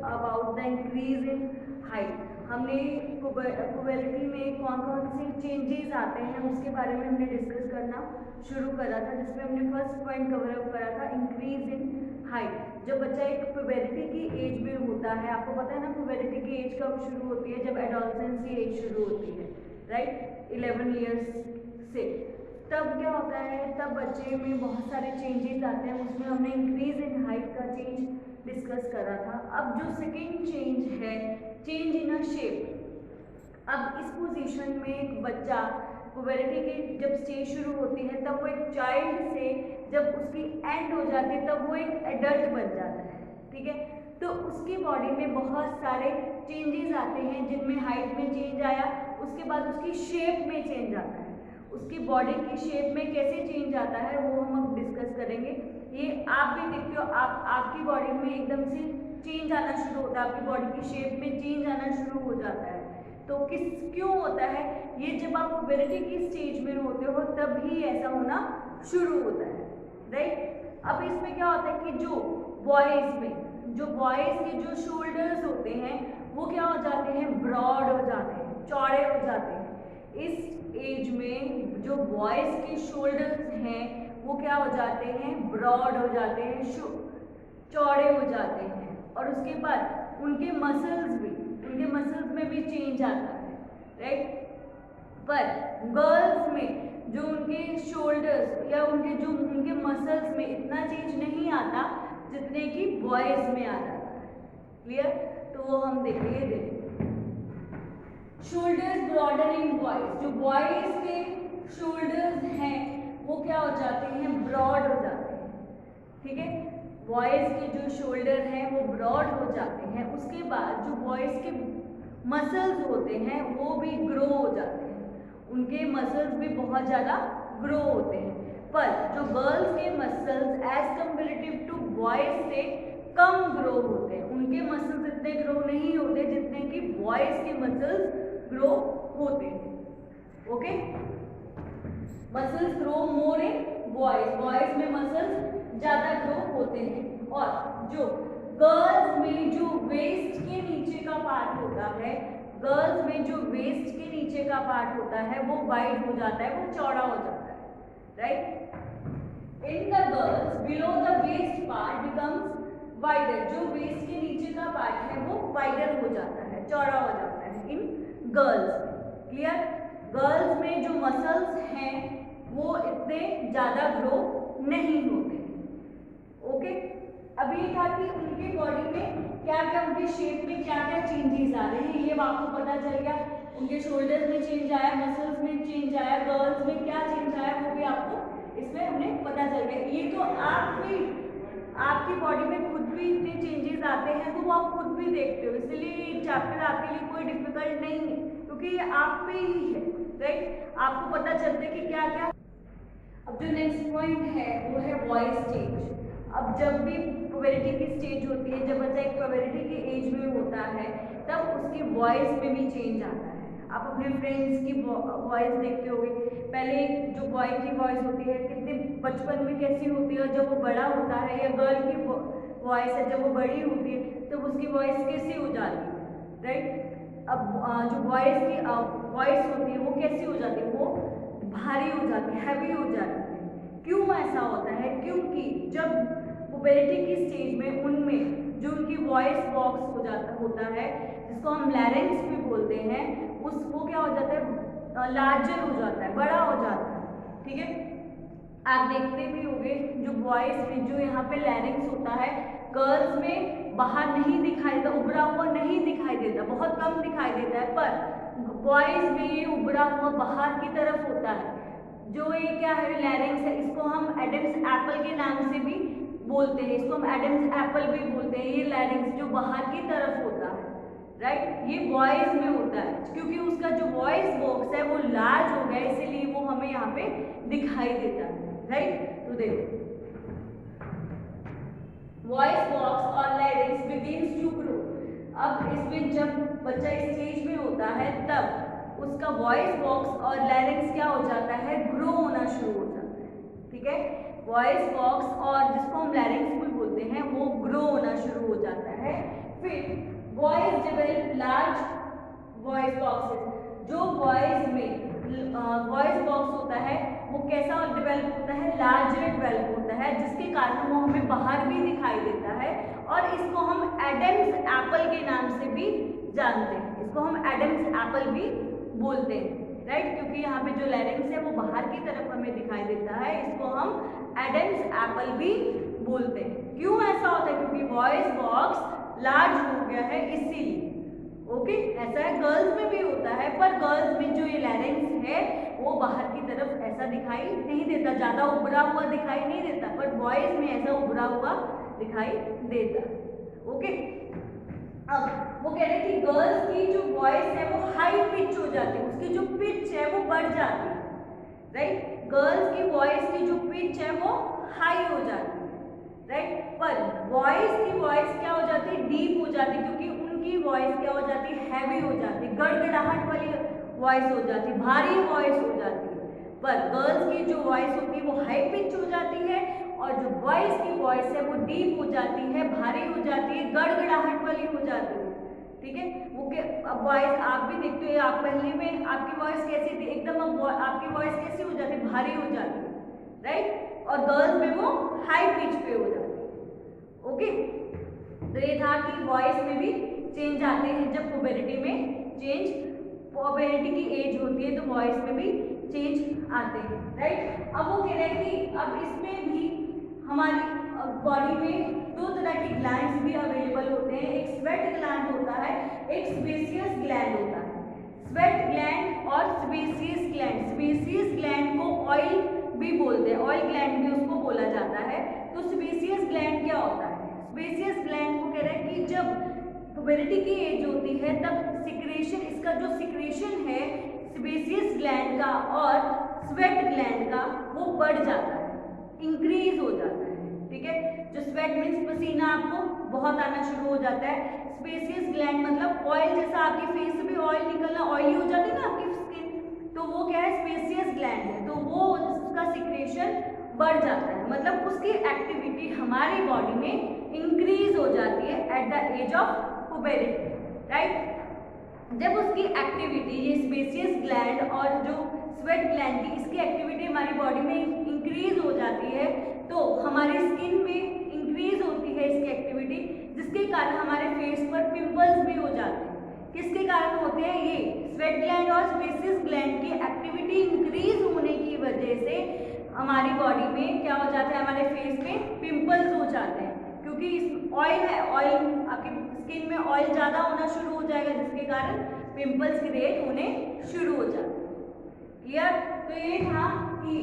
About the increase in height. हमने puberty में कौन कौन से चेंजेस आते हैं उसके बारे में हमने डिस्कस करना शुरू करा था, जिसमें हमने फर्स्ट पॉइंट कवर अप करा था इंक्रीज इन हाइट। जब बच्चा एक पुबर्टी की एज में होता है, आपको पता है ना पुबर्टी की एज कब शुरू होती है, जब एडोलसेंस की एज शुरू होती है, राइट, 11 ईयर्स से। तब क्या होता है, तब बच्चे में बहुत सारे चेंजेस आते हैं, उसमें हमने इंक्रीज इन हाइट का चेंज डिस्कस करा था। अब जो सेकेंड चेंज है, चेंज इन अ शेप। अब इस पोजीशन में एक बच्चा पुबर्टी की जब स्टेज शुरू होती है तब वो एक चाइल्ड से जब उसकी एंड हो जाती है तब वो एक एडल्ट बन जाता है, ठीक है। तो उसकी बॉडी में बहुत सारे चेंजेस आते हैं, जिनमें हाइट में चेंज आया, उसके बाद उसकी शेप में चेंज आता है। उसकी बॉडी की शेप में कैसे चेंज आता है वो हम अब डिस्कस करेंगे। ये आप भी देखते हो, आपकी बॉडी में एकदम से चेंज आना शुरू होता है, आपकी बॉडी की शेप में चेंज आना शुरू हो जाता है। तो क्यों होता है ये, जब आप पुबर्टी की स्टेज में होते हो तब ही ऐसा होना शुरू होता है, राइट। अब इसमें क्या होता है कि जो बॉयज के जो शोल्डर्स होते हैं वो क्या हो जाते हैं, ब्रॉड हो जाते हैं, चौड़े हो जाते हैं। इस एज में जो बॉयज के शोल्डर्स हैं वो क्या हो जाते हैं, ब्रॉड हो जाते हैं, चौड़े हो जाते हैं। और उसके बाद उनके मसल्स में भी चेंज आता है, राइट। पर गर्ल्स में जो उनके शोल्डर्स या उनके मसल्स में इतना चेंज नहीं आता जितने कि बॉयज में आ जाता है, क्लियर। तो वो हम देखेंगे, शोल्डर्स ब्रॉडन इन बॉयज, जो बॉयज के शोल्डर्स हैं वो क्या हो जाते हैं, ब्रॉड हो जाते हैं, ठीक है। बॉयज के जो शोल्डर हैं वो ब्रॉड हो जाते हैं। उसके बाद जो बॉयज के मसल्स होते हैं वो भी ग्रो हो जाते हैं, उनके मसल्स भी बहुत ज़्यादा ग्रो होते हैं। पर जो गर्ल्स के muscles as comparative to boys से कम ग्रो होते हैं, उनके मसल्स इतने ग्रो नहीं होते जितने कि बॉयज के मसल्स ग्रो होते हैं, okay. Muscles grow more in boys में मसल्स ज़्यादा ग्रो होते हैं। और जो गर्ल्स में जो वेस्ट के नीचे का पार्ट होता है, गर्ल्स में जो वेस्ट के नीचे का पार्ट होता है वो वाइड हो जाता है, वो चौड़ा हो जाता है, right. In the girls below the west part becomes wider, जो वेस्ट के नीचे का पार्ट है वो वाइडर हो जाता है, चौड़ा हो जाता है इन गर्ल्स में, क्लियर। गर्ल्स में जो मसल्स हैं वो इतने ज़्यादा ग्रो नहीं होते, ओके। अब ये था कि उनके बॉडी में क्या क्या, उनके शेप में क्या क्या चेंजेस आ रहे हैं ये आपको पता चल गया। उनके शोल्डर्स में चेंज आया, मसल्स में चेंज आया, गर्ल्स में क्या चेंज आया वो भी आपको इसमें हमने पता चल गया। ये तो आपकी बॉडी में खुद भी इतने चेंजेस आते हैं तो वो आप खुद भी देखते हो, इसलिए ये चैप्टर आपके लिए कोई डिफिकल्ट नहीं है क्योंकि ये आप पे ही है, राइट। आपको पता चलता है कि क्या क्या। अब जो नेक्स्ट पॉइंट है वो है वॉइस चेंज। अब जब भी पुबर्टी की स्टेज होती है, जब बच्चा एक पुबर्टी की एज में होता है तब उसकी वॉइस में भी चेंज आता है। आप अपने फ्रेंड्स की वॉइस देखते होंगे, पहले जो बॉय की वॉइस होती है कितने बचपन में कैसी होती है, जब वो बड़ा होता है, या गर्ल की वॉइस है जब वो बड़ी होती है तब उसकी वॉइस कैसी हो जाती है, राइट। अब जो बॉयज़ की वॉइस होती है वो कैसी हो जाती है, वो भारी हो जाती है, हैवी हो जाती है। क्यों ऐसा होता है, क्योंकि जब पुबर्टी की स्टेज में उनमें जो उनकी वॉइस बॉक्स होता है जिसको हम लैरिंक्स भी बोलते हैं, वो क्या हो जाता है, लार्जर हो जाता है, बड़ा हो जाता है, ठीक है। आप देखते भी होंगे जो बॉयज में जो यहाँ पे लैरिंक्स होता है, गर्ल्स में बाहर नहीं दिखाई देता, उभरा हुआ नहीं दिखाई देता, बहुत कम दिखाई देता है, पर बॉयज में ये उभरा हुआ बाहर की तरफ होता है। जो ये क्या है, लैरिंक्स है, इसको हम एडम्स एप्पल के नाम से भी बोलते हैं, इसको हम एडम्स एप्पल भी बोलते हैं। ये लैरिंक्स जो बाहर की तरफ होता है, राइट, ये वॉइस में होता है, क्योंकि उसका जो वॉइस बॉक्स है वो लार्ज हो गया, इसीलिए वो हमें यहाँ पे दिखाई देता है, राइट। तो देखो, वॉइस बॉक्स और लैरिंक्स बिगिंस टू ग्रो। अब इसमें जब बच्चा स्टेज में होता है तब उसका वॉइस बॉक्स और लैरिंक्स क्या हो जाता है, ग्रो होना शुरू हो जाता है, ठीक है। वॉइस बॉक्स और जिसको हम लैरिंक्स भी बोलते हैं वो ग्रो होना शुरू हो जाता है। फिर boys develop large voice boxes. जो बॉयज में वॉइस बॉक्स होता है वो कैसा डेवलप होता है, लार्जर डेवलप होता है, जिसके कारण वो हमें बाहर भी दिखाई देता है और इसको हम एडम्स एप्पल के नाम से भी जानते हैं। इसको हम एडम्स एप्पल भी बोलते हैं, राइट, क्योंकि यहाँ पे जो लैरिंक्स है वो बाहर की तरफ हमें दिखाई देता है। इसको हम एडम्स एप्पल भी बोलते हैं। क्यों ऐसा होता है, क्योंकि वॉइस बॉक्स लार्ज हो गया है इसीलिए। ओके, ऐसा है, गर्ल्स में भी होता है, पर गर्ल्स में जो ये लैरिंक्स है वो बाहर की तरफ ऐसा दिखाई नहीं देता, ज्यादा उभरा हुआ दिखाई नहीं देता, पर बॉयज में ऐसा उभरा हुआ दिखाई देता। ओके, अब वो कह रहे हैं कि गर्ल्स की जो वॉइस है वो हाई पिच हो जाती है, उसकी जो पिच है वो बढ़ जाती है, राइट। गर्ल्स की वॉइस की जो पिच है वो हाई हो जाती है, राइट, पर बॉयज की वॉइस क्या हो जाती है, डीप हो जाती है, क्योंकि उनकी वॉइस क्या हो जाती है, हैवी हो जाती है, गड़गड़ाहट वाली वॉइस हो जाती है, भारी वॉइस हो जाती है। पर गर्ल्स की जो वॉइस होती है वो हाई पिच हो जाती है और जो बॉयज की वॉइस है वो डीप हो जाती है, भारी हो जाती है, गड़गड़ाहट वाली हो जाती है, ठीक है। वो अब वॉइस आप भी देखते हो, आप पहले में आपकी वॉइस कैसी थी, एकदम अब आपकी वॉइस कैसी हो जाती है, भारी हो जाती है, राइट, और गर्ल्स में वो हाई पिच पे हो जाती है। ओके, तो ये था कि वॉइस में भी चेंज आते हैं जब पुबेरिटी में चेंज, पुबेरिटी की एज होती है तो वॉइस में भी चेंज आते हैं, राइट। अब वो कह रहे हैं कि अब इसमें भी हमारी बॉडी में दो तरह के ग्लैंड्स भी अवेलेबल होते हैं, एक स्वेट ग्लैंड होता है, एक सेबेसियस ग्लैंड होता है। स्वेट ग्लैंड और सेबेसियस ग्लैंड, सेबेसियस ग्लैंड को ऑयल भी बोलते हैं, ऑयल ग्लैंड भी उसको बोला जाता है। तो सेबेसियस ग्लैंड क्या होता है, सेबेसियस ग्लैंड को कह रहे हैं कि जब पुबेरिटी की एज होती है तब सिक्रेशन, इसका जो सिक्रेशन है सेबेसियस ग्लैंड का और स्वेट ग्लैंड का वो बढ़ जाता है, इंक्रीज हो जाता है, ठीक है। जो स्वेट मीन्स पसीना आपको बहुत आना शुरू हो जाता है, सेबेसियस ग्लैंड मतलब ऑयल, जैसा आपकी फेस से भी ऑयल निकलना, ऑयली हो जाती है ना आपकी स्किन, तो वो क्या है, सेबेसियस ग्लैंड है, तो वो उसका सिक्रेशन बढ़ जाता है, मतलब उसकी एक्टिविटी हमारी बॉडी में इंक्रीज हो जाती है at the age of puberty, right. जब उसकी एक्टिविटी, ये सेबेसियस ग्लैंड और जो स्वेट ग्लैंड की इसकी एक्टिविटी हमारी बॉडी में इंक्रीज हो जाती है तो हमारी स्किन में इंक्रीज होती है इसकी एक्टिविटी, जिसके कारण हमारे फेस पर पिंपल्स भी हो जाते हैं। किसके कारण होते हैं, ये स्वेट ग्लैंड और सेबेसियस ग्लैंड की एक्टिविटी इंक्रीज होने की वजह से हमारी बॉडी में क्या हो जाता है, हमारे फेस में पिंपल्स हो जाते हैं, क्योंकि ऑयल है, ऑयल आपकी स्किन में ऑयल ज़्यादा होना शुरू हो जाएगा, जिसके कारण पिंपल्स क्रिएट होने शुरू हो जाते हैं। क्लियर, तो ये था कि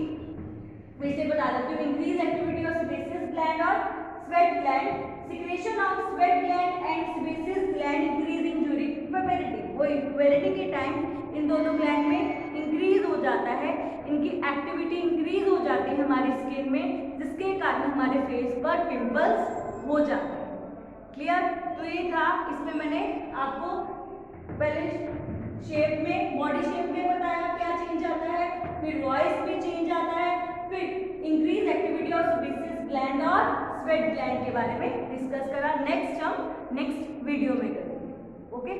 फिर से बता देती हूँ, increase activity of sebaceous gland और sweat gland, secretion of sweat gland and sebaceous gland increasing during puberty. वही पुबेरिटी के टाइम इन दोनों ग्लैंड में इंक्रीज हो जाता है, इनकी एक्टिविटी इंक्रीज हो जाती है हमारी स्किन में, जिसके कारण हमारे फेस पर पिंपल्स हो जाते हैं। क्लियर, तो ये था, इसमें मैंने आपको पहले शेप में, बॉडी शेप में बताया क्या चेंज आता है, फिर वॉइस में चेंज आता है, फिर increase activity of sebaceous gland और स्वेट ग्लैंड के बारे में डिस्कस करा। नेक्स्ट हम नेक्स्ट वीडियो में करेंगे। ओके।